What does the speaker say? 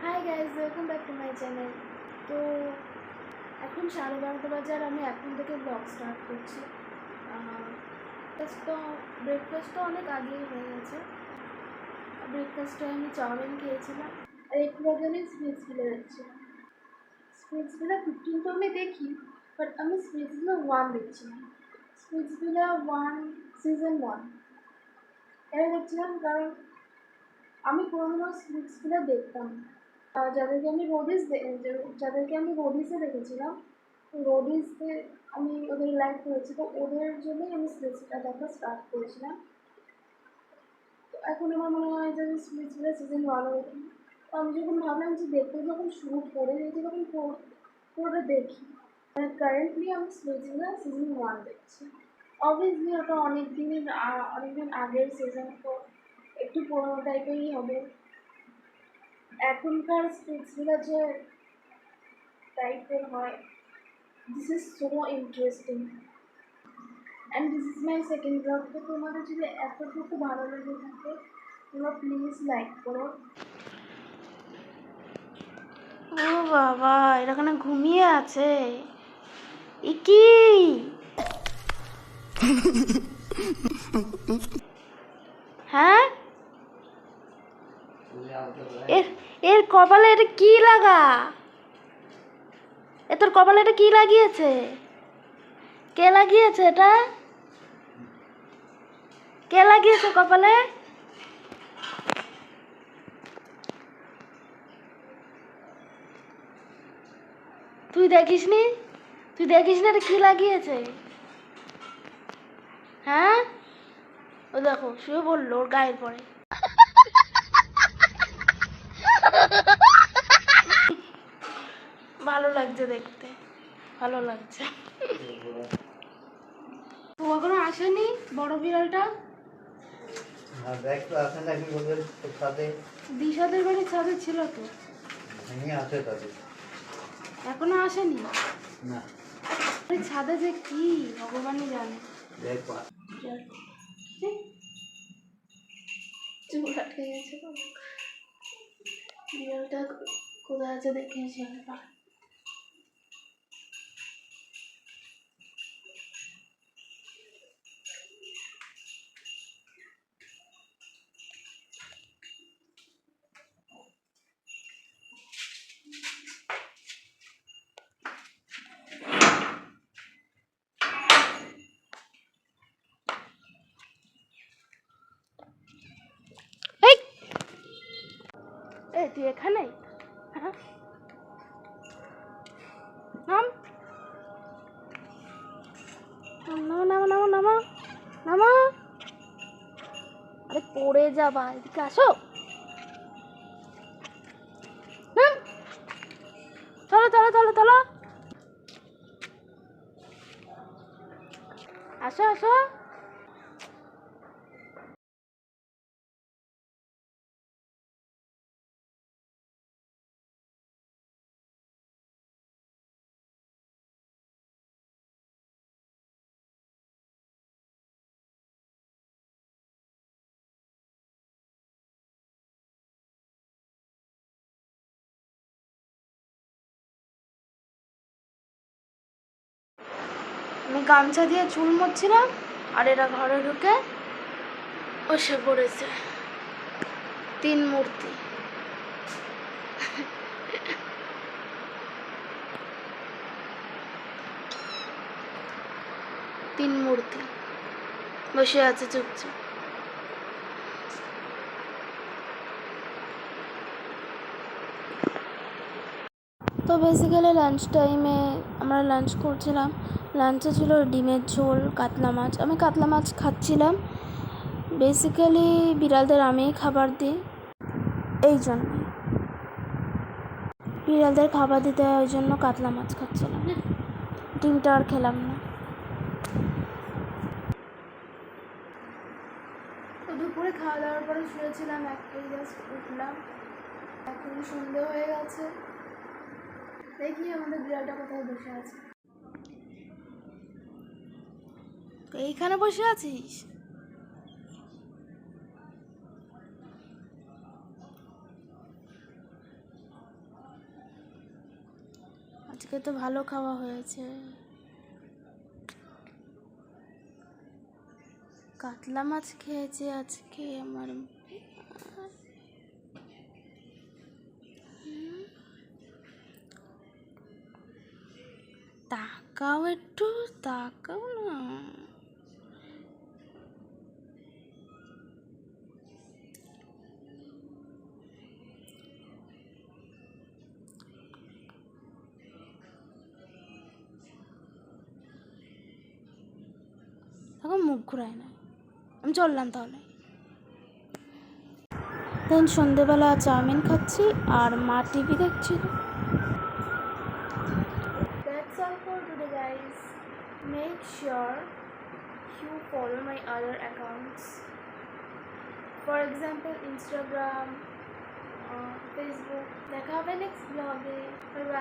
Hi guys, welcome back to my channel. তো এখন 12:30 বাজে আর আমি এখন থেকে ব্লগ স্টার্ট করছি। ব্রেকফাস্ট তো অনেক আগেই হয়ে গেছে। ব্রেকফাস্টে আমি চাউমিন খেয়েছিলাম আর একটু আগে আমি স্পিটসভিলে যাচ্ছিলাম। স্পিটসভিলা 15 তো আমি দেখি, বাট আমি স্পিটসভিলা 1 দেখছিলাম। স্পিটসভিলা 1 সিজন 1 এটা দেখছিলাম কারণ আমি পুরোনো স্পিটসভিলা দেখতাম। যাদেরকে আমি রোডিসে দেখেছিলাম, রোডিসে আমি ওদের লাইক করেছি, তো ওদের জন্যই আমি স্পিটসভিলা দেখা স্টার্ট করেছিলাম। তো এখন আমার মনে হয় যে আমি স্পিটসভিলা সিজন 1 দেখি। তো আমি যখন ভাবলাম যে দেখতে যখন শুরু করে দিয়েছি তখন পুরোটা দেখি। কারেন্টলি আমি স্পিটসভিলা সিজন 1 দেখছি। অবভিয়াসলি ওটা অনেকদিন আগের সিজন, তো একটু পুরোনো টাইপেরই হবে। এখনকার স্পিটসভিলা যে টাইপের হয়, this is so interesting and this is my second blog. তো তোমাদের যদি এতটুকু ভালো লেগে থাকে তোমরা প্লিজ লাইক করো। ও বাবা, এরা এখানে ঘুমিয়ে আছে। কি হ্যাঁ, এর এর কপালে এটা কি লাগা? তোর কপালে এটা কি লাগিয়েছে? কে লাগিয়েছে এটা? কে লাগিয়েছে কপালে? তুই দেখিসনি? এটা কি লাগিয়েছে? হ্যাঁ, ও দেখো শুয়ে বললো ওর গায়ের পরে। ভালো লাগছে দেখতে, ভালো লাগছে। তো এখনো আসেনি বড় বিড়ালটা? দিশাদের বাড়ির ছাদে ছিল তো, এখনো আসেনি। ছাদে যে কি ভগবানই জানে। চুল আটকে গেছে, বিড়ালটা কোথায় আছে দেখেছি একবার। তুই এখানে নাম নামো নামো নামো নামো। আরে পড়ে যাবা, এদিকে আসো। চলো চলো চলো চলো, আসো আসো। আমি গামছা দিয়ে চুল মুছছিলাম আর এরা ঘরে ঢুকে বসে পড়েছে। 3 মূর্তি। বসে আছে চুপচাপ। তো বেসিক্যালি লাঞ্চ টাইমে আমরা লাঞ্চ করছিলাম। লাঞ্চে ছিল ডিমের ঝোল, কাতলা মাছ। আমি কাতলা মাছ খাচ্ছিলাম। বেসিক্যালি বিড়ালদের আমি খাবার দিই, এই জন্য বিড়ালদের খাবার দিতে হয়, ওই জন্য কাতলা মাছ খাচ্ছিলাম। ডিমটা আর খেলাম না। তো দুপুরে খাওয়া দাওয়ার পরে শুয়েছিলাম, একটাই জাস্ট উঠলাম। এখন সন্ধে হয়ে গেছে। দেখি আমাদের বিড়ালটা কোথায় বসে আছে। এইখানে বসে আছিস? আজকে তো ভালো খাওয়া হয়েছে। কাতলা মাছ খেয়েছি আজকে আমার। তাকাও একটু, তাকাও না। এখন মুখ ঘুরায় না। আমি চললাম তাহলে। দেন সন্ধেবেলা চাউমিন খাচ্ছি আর মা টিভি দেখছিল। That's all for today, guys. Make sure you follow my other accounts. For example, Instagram, Facebook. দেখা হবে next vlog-এ। Bye bye.